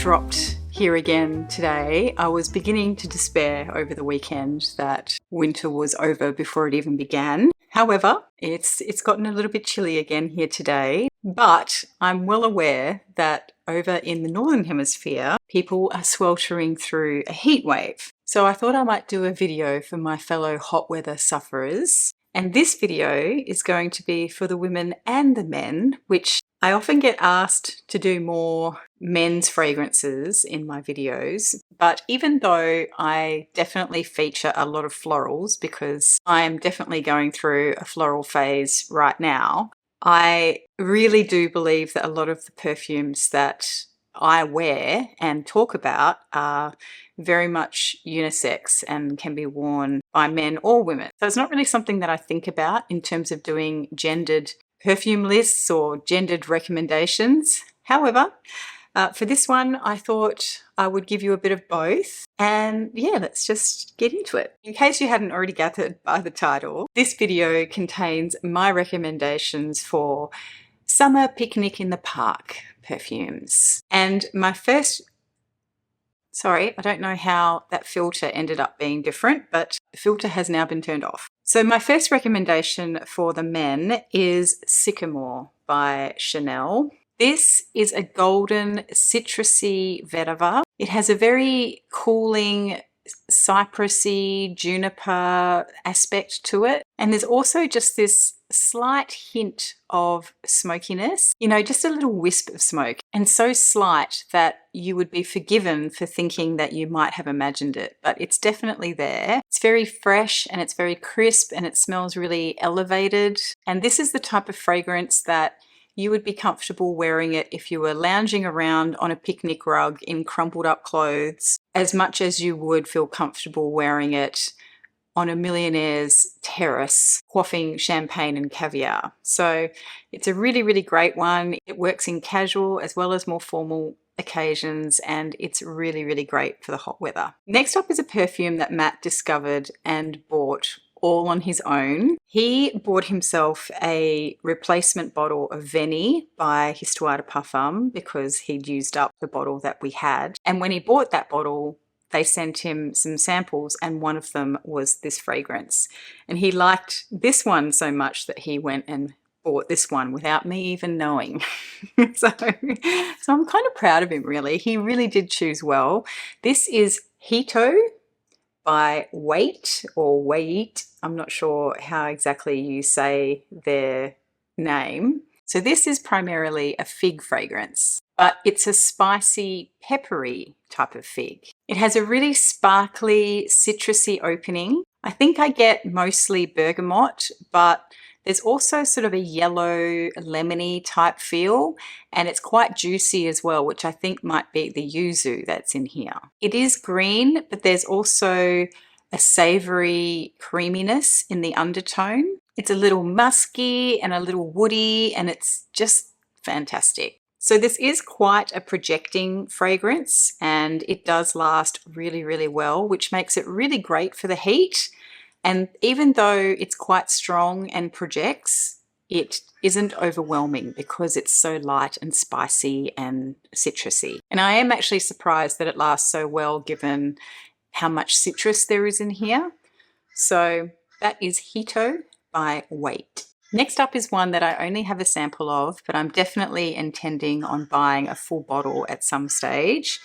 dropped here again today. I was beginning to despair over the weekend that winter was over before it even began. However, it's gotten a little bit chilly again here today, but I'm well aware that over in the Northern Hemisphere, people are sweltering through a heat wave. So I thought I might do a video for my fellow hot weather sufferers. And this video is going to be for the women and the men, which I often get asked to do more men's fragrances in my videos. But even though I definitely feature a lot of florals because I am definitely going through a floral phase right now, I really do believe that a lot of the perfumes that I wear and talk about are very much unisex and can be worn by men or women. So it's not really something that I think about in terms of doing gendered perfume lists or gendered recommendations. However, for this one, I thought I would give you a bit of both. And yeah, let's just get into it. In case you hadn't already gathered by the title, this video contains my recommendations for summer picnic in the park perfumes. And my first, sorry, I don't know how that filter ended up being different, but the filter has now been turned off. So my first recommendation for the men is Sycomore by Chanel. This is a golden citrusy vetiver. It has a very cooling cypressy juniper aspect to it. And there's also just this slight hint of smokiness, you know, just a little wisp of smoke, and so slight that you would be forgiven for thinking that you might have imagined it, but it's definitely there. It's very fresh and it's very crisp and it smells really elevated. And this is the type of fragrance that you would be comfortable wearing it if you were lounging around on a picnic rug in crumpled up clothes, as much as you would feel comfortable wearing it on a millionaire's terrace, quaffing champagne and caviar. So it's a really, really great one. It works in casual as well as more formal occasions, and it's really, really great for the hot weather. Next up is a perfume that Matt discovered and bought all on his own. He bought himself a replacement bottle of Veni by Histoire de Parfum because he'd used up the bottle that we had. And when he bought that bottle, they sent him some samples and one of them was this fragrance. And he liked this one so much that he went and bought this one without me even knowing. so I'm kind of proud of him, really. He really did choose well. This is Hito by Wait or Wait. I'm not sure how exactly you say their name. So this is primarily a fig fragrance, but it's a spicy, peppery type of fig. It has a really sparkly, citrusy opening. I think I get mostly bergamot, but there's also sort of a yellow, lemony type feel, and it's quite juicy as well, which I think might be the yuzu that's in here. It is green, but there's also a savory creaminess in the undertone. It's a little musky and a little woody, and it's just fantastic. So this is quite a projecting fragrance, and it does last really, really well, which makes it really great for the heat. And even though it's quite strong and projects, it isn't overwhelming because it's so light and spicy and citrusy. And I am actually surprised that it lasts so well given how much citrus there is in here. So that is Hito by Wait. Next up is one that I only have a sample of, but I'm definitely intending on buying a full bottle at some stage.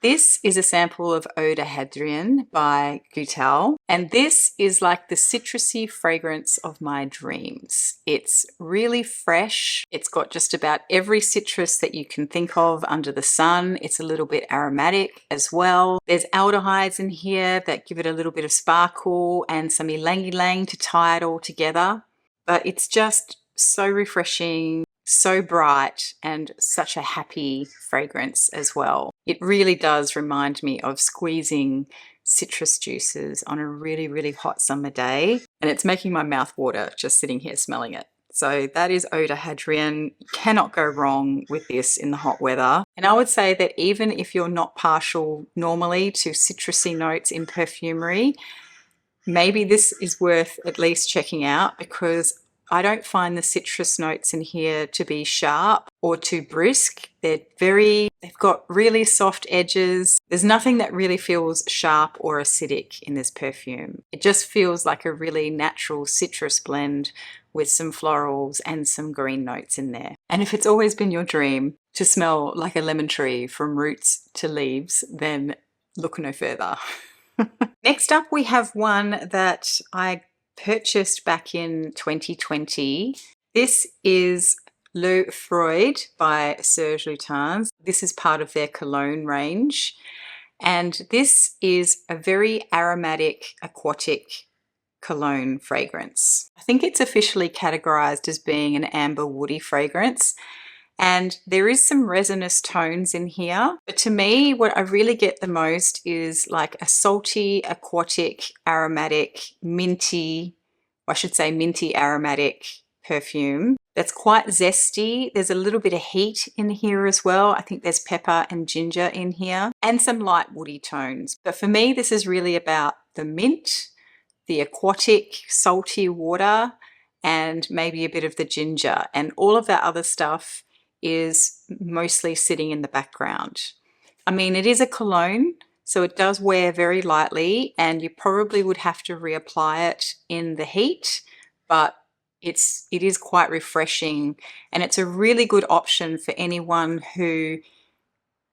This is a sample of Eau de Hadrian by Goutal, and this is like the citrusy fragrance of my dreams. It's really fresh. It's got just about every citrus that you can think of under the sun. It's a little bit aromatic as well. There's aldehydes in here that give it a little bit of sparkle and some ylang-ylang to tie it all together. But it's just so refreshing, so bright, and such a happy fragrance as well. It really does remind me of squeezing citrus juices on a really, really hot summer day. And it's making my mouth water just sitting here smelling it. So that is Eau de Hadrian. You cannot go wrong with this in the hot weather. And I would say that even if you're not partial normally to citrusy notes in perfumery, maybe this is worth at least checking out because I don't find the citrus notes in here to be sharp or too brisk. They've got really soft edges. There's nothing that really feels sharp or acidic in this perfume. It just feels like a really natural citrus blend with some florals and some green notes in there. And if it's always been your dream to smell like a lemon tree from roots to leaves, then look no further. Next up, we have one that I purchased back in 2020. This is Le Froide by Serge Lutens. This is part of their cologne range. And this is a very aromatic, aquatic cologne fragrance. I think it's officially categorized as being an amber woody fragrance. And there is some resinous tones in here. But to me, what I really get the most is like a salty, aquatic, aromatic, minty, I should say minty aromatic perfume that's quite zesty. There's a little bit of heat in here as well. I think there's pepper and ginger in here and some light woody tones. But for me, this is really about the mint, the aquatic, salty water, and maybe a bit of the ginger. And all of that other stuff is mostly sitting in the background. I mean, it is a cologne, so it does wear very lightly, and you probably would have to reapply it in the heat, but it is quite refreshing, and it's a really good option for anyone who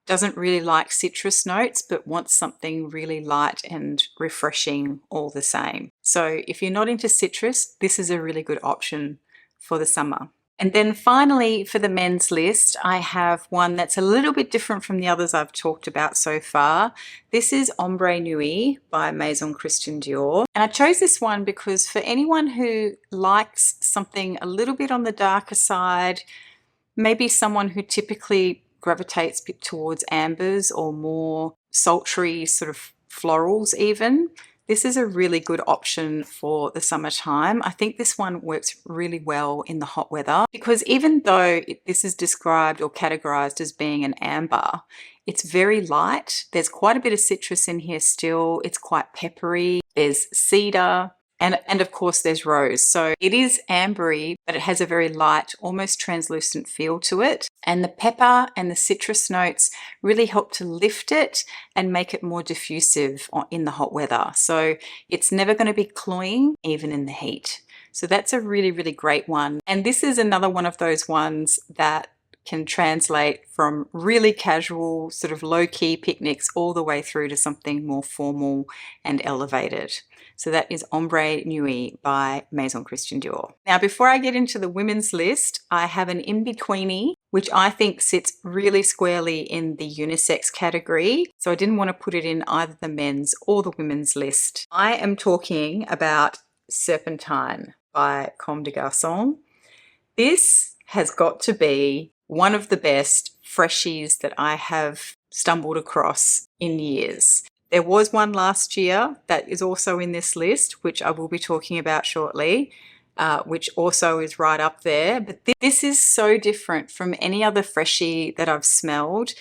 doesn't really like citrus notes but wants something really light and refreshing all the same. So if you're not into citrus, this is a really good option for the summer. And then finally, for the men's list, I have one that's a little bit different from the others I've talked about so far. This is Ambre Nuit by Maison Christian Dior. And I chose this one because for anyone who likes something a little bit on the darker side, maybe someone who typically gravitates a bit towards ambers or more sultry sort of florals even, this is a really good option for the summertime. I think this one works really well in the hot weather because even though this is described or categorized as being an amber, it's very light. There's quite a bit of citrus in here still. It's quite peppery. There's cedar. And of course there's rose. So it is ambery, but it has a very light, almost translucent feel to it. And the pepper and the citrus notes really help to lift it and make it more diffusive in the hot weather. So it's never going to be cloying, even in the heat. So that's a really, really great one. And this is another one of those ones that can translate from really casual, sort of low-key picnics all the way through to something more formal and elevated. So that is Ambre Nuit by Maison Christian Dior. Now, before I get into the women's list, I have an Inbetweeny, which I think sits really squarely in the unisex category. So I didn't want to put it in either the men's or the women's list. I am talking about Serpentine by Comme des Garçons. This has got to be one of the best freshies that I have stumbled across in years. There was one last year that is also in this list, which I will be talking about shortly, which also is right up there. But this is so different from any other freshie that I've smelled.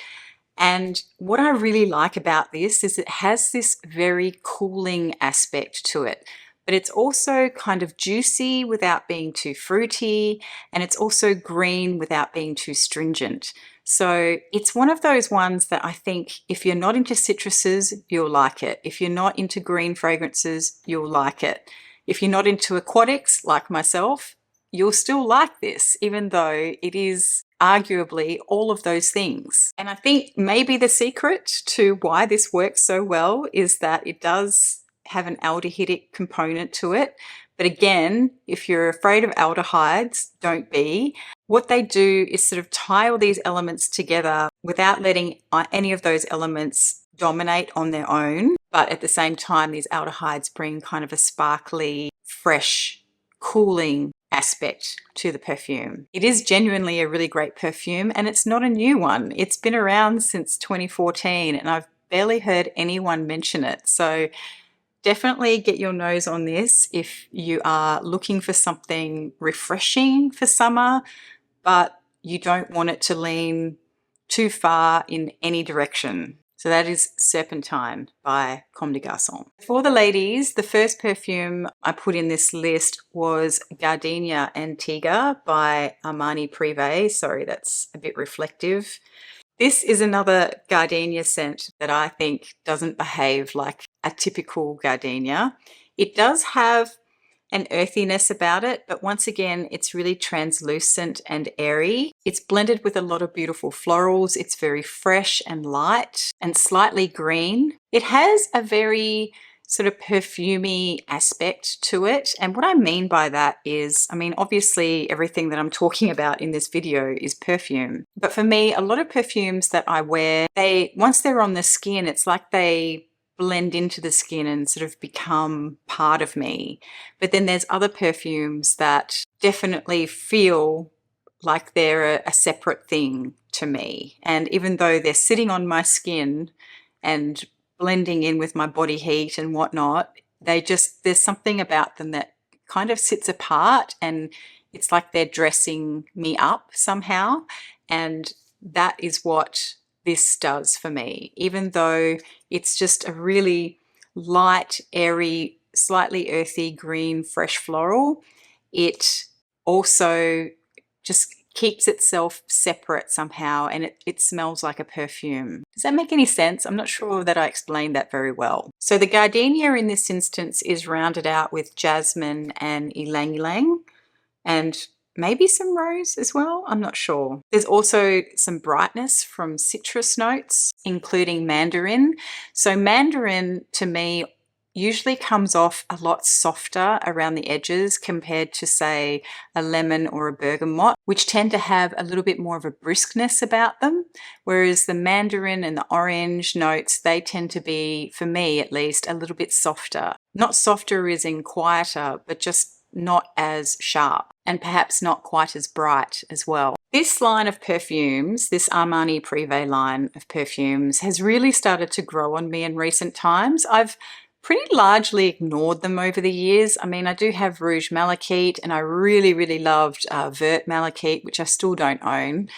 And what I really like about this is it has this very cooling aspect to it. But it's also kind of juicy without being too fruity, and it's also green without being too stringent. So it's one of those ones that I think if you're not into citruses, you'll like it. If you're not into green fragrances, you'll like it. If you're not into aquatics, like myself, you'll still like this, even though it is arguably all of those things. And I think maybe the secret to why this works so well is that it does have an aldehydic component to it. But again, if you're afraid of aldehydes, don't be. What they do is sort of tie all these elements together without letting any of those elements dominate on their own. But at the same time, these aldehydes bring kind of a sparkly, fresh, cooling aspect to the perfume. It is genuinely a really great perfume, and it's not a new one. It's been around since 2014, and I've barely heard anyone mention it. So definitely get your nose on this if you are looking for something refreshing for summer, but you don't want it to lean too far in any direction. So that is Serpentine by Comme des Garçons. For the ladies, the first perfume I put in this list was Gardenia Antigua by Armani Privé. Sorry, that's a bit reflective. This is another gardenia scent that I think doesn't behave like a typical gardenia. It does have an earthiness about it, but once again, it's really translucent and airy. It's blended with a lot of beautiful florals. It's very fresh and light and slightly green. It has a very sort of perfumey aspect to it. And what I mean by that is, I mean, obviously everything that I'm talking about in this video is perfume. But for me, a lot of perfumes that I wear, once they're on the skin, it's like they blend into the skin and sort of become part of me. But then there's other perfumes that definitely feel like they're a separate thing to me. And even though they're sitting on my skin and blending in with my body heat and whatnot, there's something about them that kind of sits apart, and it's like they're dressing me up somehow. And that is what this does for me. Even though it's just a really light, airy, slightly earthy, green, fresh floral, it also just keeps itself separate somehow, and it smells like a perfume. Does that make any sense? I'm not sure that I explained that very well. So the gardenia in this instance is rounded out with jasmine and ylang ylang, and maybe some rose as well, I'm not sure. There's also some brightness from citrus notes, including mandarin. So mandarin to me usually comes off a lot softer around the edges compared to, say, a lemon or a bergamot, which tend to have a little bit more of a briskness about them. Whereas the mandarin and the orange notes, they tend to be, for me at least, a little bit softer. Not softer as in quieter, but just not as sharp, and perhaps not quite as bright as well. This line of perfumes, this Armani Privé line of perfumes, has really started to grow on me in recent times. I've pretty largely ignored them over the years. I mean, I do have Rouge Malachite, and I really, really loved Vert Malachite, which I still don't own,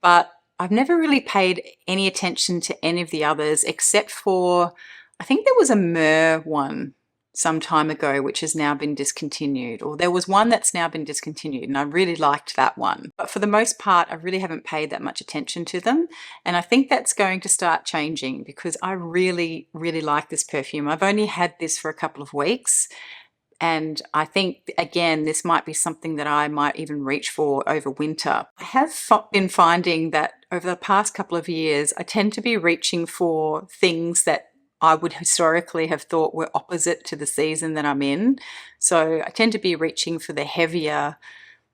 but I've never really paid any attention to any of the others except for, I think there was a Myrrh one some time ago, which has now been discontinued, or there was one that's now been discontinued, and I really liked that one. But for the most part, I really haven't paid that much attention to them, and I think that's going to start changing because I really, really like this perfume. I've only had this for a couple of weeks, and I think, again, this might be something that I might even reach for over winter. I have been finding that over the past couple of years, I tend to be reaching for things that I would historically have thought were opposite to the season that I'm in. So I tend to be reaching for the heavier,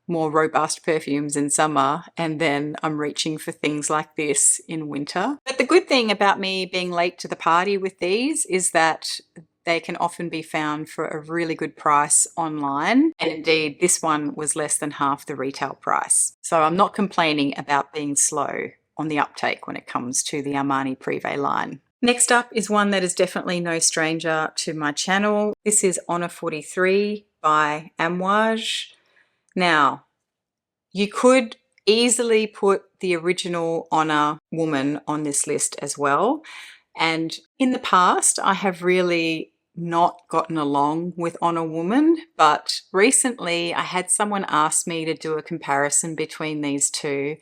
more robust perfumes in summer, and then I'm reaching for things like this in winter. But the good thing about me being late to the party with these is that they can often be found for a really good price online. And indeed, this one was less than half the retail price. So I'm not complaining about being slow on the uptake when it comes to the Armani Privé line. Next up is one that is definitely no stranger to my channel. This is Honor 43 by Amouage. Now, you could easily put the original Honor woman on this list as well. And in the past, I have really not gotten along with Honor Woman, but recently I had someone ask me to do a comparison between these two,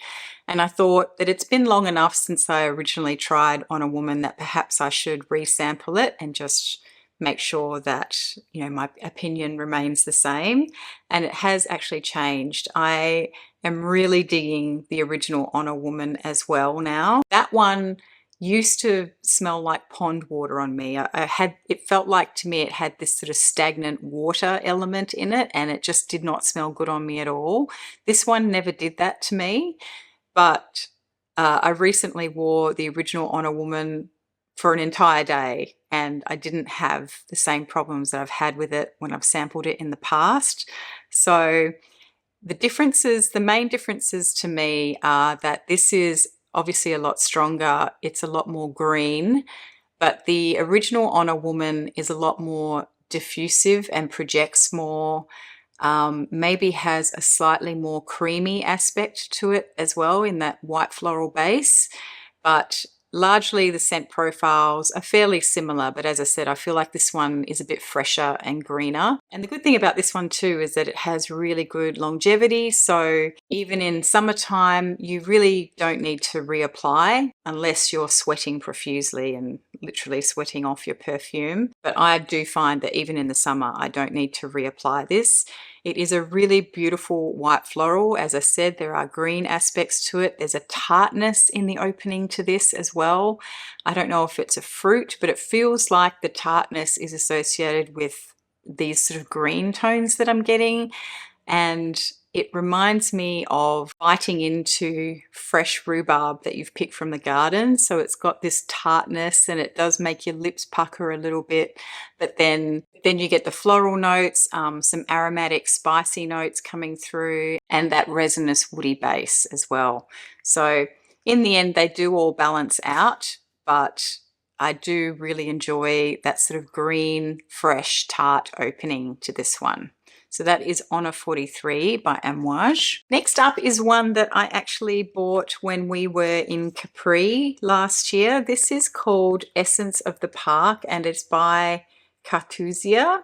and I thought that it's been long enough since I originally tried Honor Woman that perhaps I should resample it and just make sure that, you know, my opinion remains the same. And it has actually changed. I am really digging the original Honor Woman as well now. That one used to smell like pond water on me. It felt like to me it had this sort of stagnant water element in it, and it just did not smell good on me at all. This one never did that to me, but I recently wore the original Honor Woman for an entire day, and I didn't have the same problems that I've had with it when I've sampled it in the past. So the main differences to me are that this is obviously a lot stronger, it's a lot more green, but the original Honor Woman is a lot more diffusive and projects more, maybe has a slightly more creamy aspect to it as well in that white floral base. But largely the scent profiles are fairly similar, but as I said, I feel like this one is a bit fresher and greener. And the good thing about this one too is that it has really good longevity, so even in summertime you really don't need to reapply unless you're sweating profusely and literally sweating off your perfume. But I do find that even in the summer I don't need to reapply this. It is a really beautiful white floral. As I said, there are green aspects to it. There's a tartness in the opening to this as well. I don't know if it's a fruit, but it feels like the tartness is associated with these sort of green tones that I'm getting. And it reminds me of biting into fresh rhubarb that you've picked from the garden. So it's got this tartness and it does make your lips pucker a little bit, but then you get the floral notes, some aromatic spicy notes coming through, and that resinous woody base as well. So in the end, they do all balance out, but I do really enjoy that sort of green, fresh, tart opening to this one. So that is Honor 43 by Amouage. Next up is one that I actually bought when we were in Capri last year. This is called Essence of the Park and it's by Cartusia.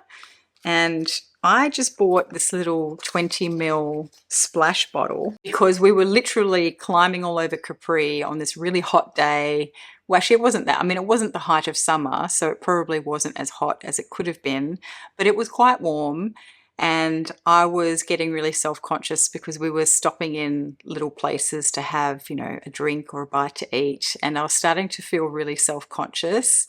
And I just bought this little 20ml splash bottle because we were literally climbing all over Capri on this really hot day. Well, actually, it wasn't that. I mean, it wasn't the height of summer, so it probably wasn't as hot as it could have been, but it was quite warm. And I was getting really self-conscious because we were stopping in little places to have, you know, a drink or a bite to eat. And I was starting to feel really self-conscious.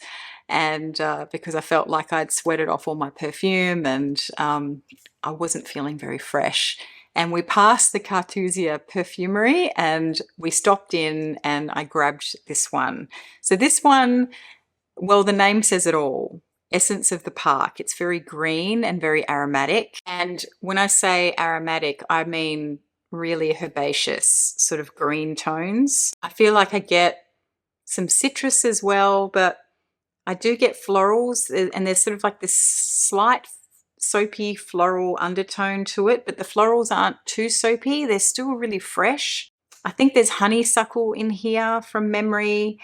And because I felt like I'd sweated off all my perfume and I wasn't feeling very fresh. And we passed the Cartusia perfumery and we stopped in and I grabbed this one. So this one, well, the name says it all. Essence of the Park. It's very green and very aromatic. And when I say aromatic, I mean really herbaceous, sort of green tones. I feel like I get some citrus as well, but I do get florals and there's sort of like this slight soapy floral undertone to it, but the florals aren't too soapy. They're still really fresh. I think there's honeysuckle in here from memory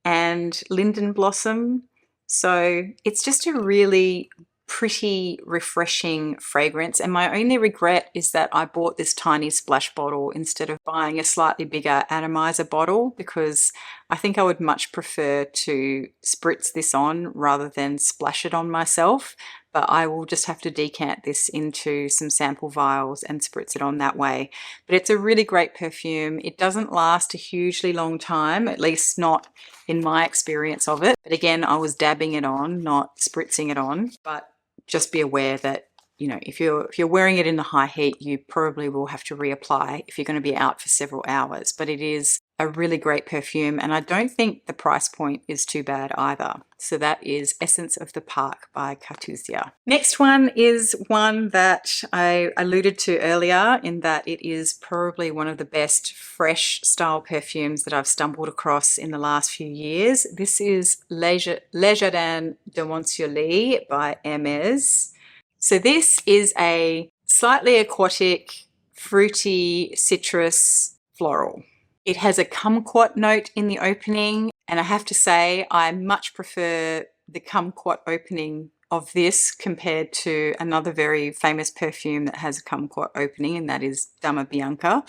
and linden blossom. So it's just a really pretty, refreshing fragrance. And my only regret is that I bought this tiny splash bottle instead of buying a slightly bigger atomizer bottle, because I think I would much prefer to spritz this on rather than splash it on myself. But I will just have to decant this into some sample vials and spritz it on that way. But it's a really great perfume. It doesn't last a hugely long time, at least not in my experience of it. But again, I was dabbing it on, not spritzing it on. But just be aware that, you know, if you're wearing it in the high heat, you probably will have to reapply if you're going to be out for several hours. But it is a really great perfume, and I don't think the price point is too bad either. So that is Essence of the Park by Cartusia. Next one is one that I alluded to earlier, in that it is probably one of the best fresh style perfumes that I've stumbled across in the last few years. This is Le Jardin de Monsieur Li by Hermes. So this is a slightly aquatic, fruity, citrus floral. It has a kumquat note in the opening, and I have to say I much prefer the kumquat opening of this compared to another very famous perfume that has a kumquat opening, and that is Dama Bianca.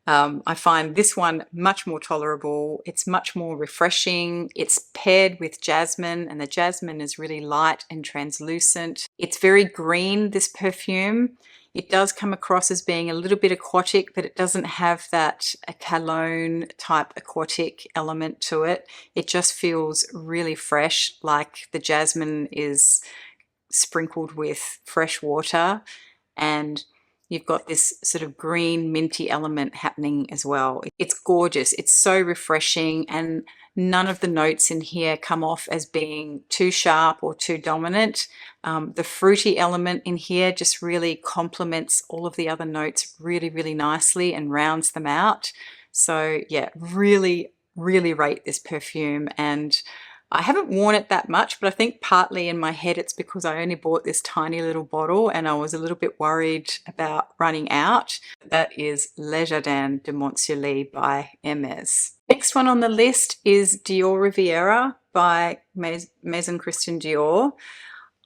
I find this one much more tolerable. It's much more refreshing. It's paired with jasmine, and the jasmine is really light and translucent. It's very green, this perfume. It does come across as being a little bit aquatic, but it doesn't have that cologne type aquatic element to it. It just feels really fresh, like the jasmine is sprinkled with fresh water, and you've got this sort of green minty element happening as well. It's gorgeous. It's so refreshing, and none of the notes in here come off as being too sharp or too dominant. The fruity element in here just really complements all of the other notes really, really nicely and rounds them out. So yeah, really, really rate this perfume, and I haven't worn it that much, but I think partly in my head it's because I only bought this tiny little bottle and I was a little bit worried about running out. That is Le Jardin de Monsieur Li by Hermes. Next one on the list is Dioriviera by Maison Christian Dior.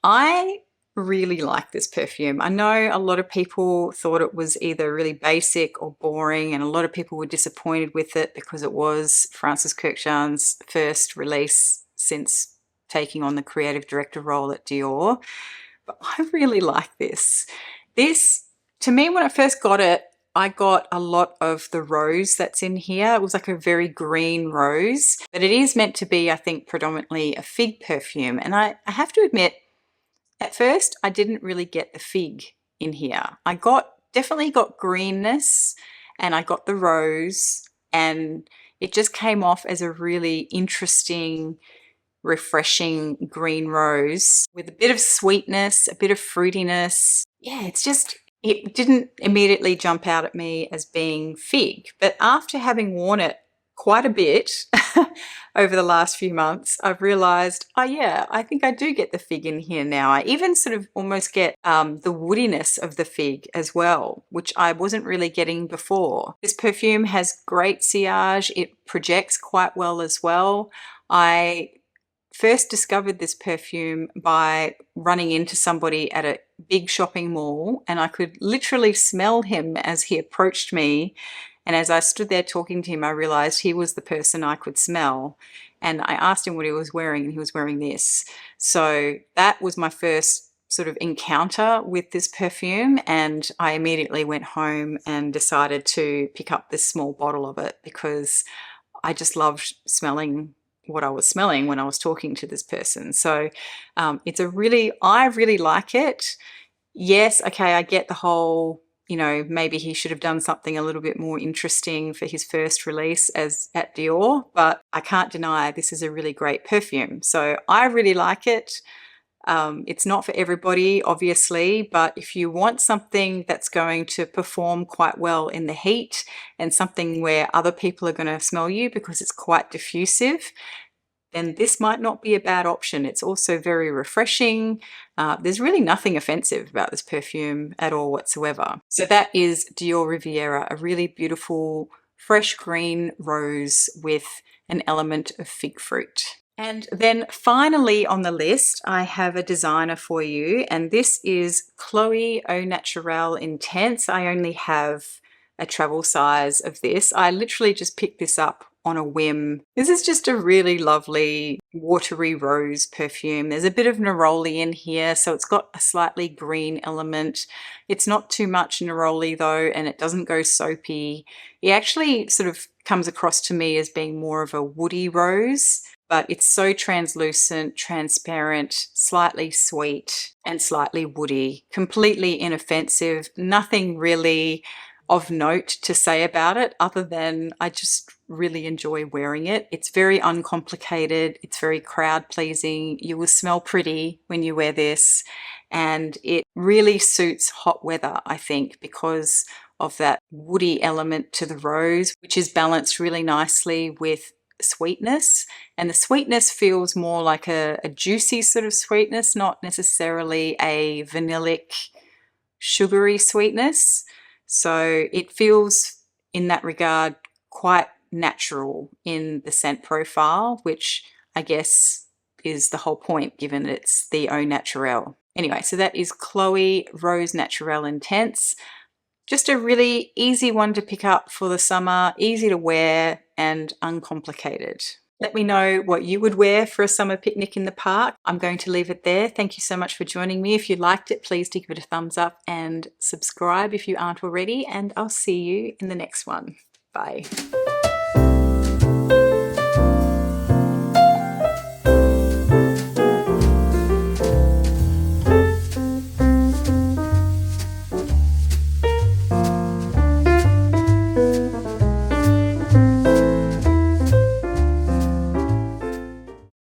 I really like this perfume. I know a lot of people thought it was either really basic or boring, and a lot of people were disappointed with it because it was Francis Kurkdjian's first release since taking on the creative director role at Dior. But I really like this. This, to me, when I first got it, I got a lot of the rose that's in here. It was like a very green rose, but it is meant to be, I think, predominantly a fig perfume. And I have to admit, at first, I didn't really get the fig in here. I definitely got greenness, and I got the rose, and it just came off as a really interesting, refreshing green rose with a bit of sweetness, a bit of fruitiness. Yeah, it didn't immediately jump out at me as being fig, but after having worn it quite a bit over the last few months, I've realized, oh yeah, I think I do get the fig in here now. I even sort of almost get the woodiness of the fig as well, which I wasn't really getting before. This perfume has great sillage. It projects quite well as well. I first discovered this perfume by running into somebody at a big shopping mall, and I could literally smell him as he approached me. And as I stood there talking to him, I realized he was the person I could smell. And I asked him what he was wearing, and he was wearing this. So that was my first sort of encounter with this perfume. And I immediately went home and decided to pick up this small bottle of it because I just loved smelling what I was smelling when I was talking to this person. So I really like it. Yes, okay, I get the whole, maybe he should have done something a little bit more interesting for his first release at Dior, but I can't deny this is a really great perfume. So I really like it. It's not for everybody, obviously, but if you want something that's going to perform quite well in the heat and something where other people are going to smell you because it's quite diffusive, then this might not be a bad option. It's also very refreshing. There's really nothing offensive about this perfume at all whatsoever. So that is Dioriviera, a really beautiful fresh green rose with an element of fig fruit. And then finally on the list, I have a designer for you, and this is Chloe Au Naturelle Intense. I only have a travel size of this. I literally just picked this up on a whim. This is just a really lovely watery rose perfume. There's a bit of neroli in here, so it's got a slightly green element. It's not too much neroli though, and it doesn't go soapy. It actually sort of comes across to me as being more of a woody rose, but it's so translucent, transparent, slightly sweet, and slightly woody. Completely inoffensive, nothing really of note to say about it other than I just really enjoy wearing it. It's very uncomplicated, it's very crowd pleasing, you will smell pretty when you wear this, and it really suits hot weather, I think, because of that woody element to the rose, which is balanced really nicely with sweetness, and the sweetness feels more like a juicy sort of sweetness, not necessarily a vanillic sugary sweetness. So it feels in that regard quite natural in the scent profile, which I guess is the whole point given it's the Au Naturelle. Anyway, so that is Chloe Rose Naturelle Intense. Just a really easy one to pick up for the summer, easy to wear and uncomplicated. Let me know what you would wear for a summer picnic in the park. I'm going to leave it there. Thank you so much for joining me. If you liked it, please do give it a thumbs up and subscribe if you aren't already, and I'll see you in the next one. Bye.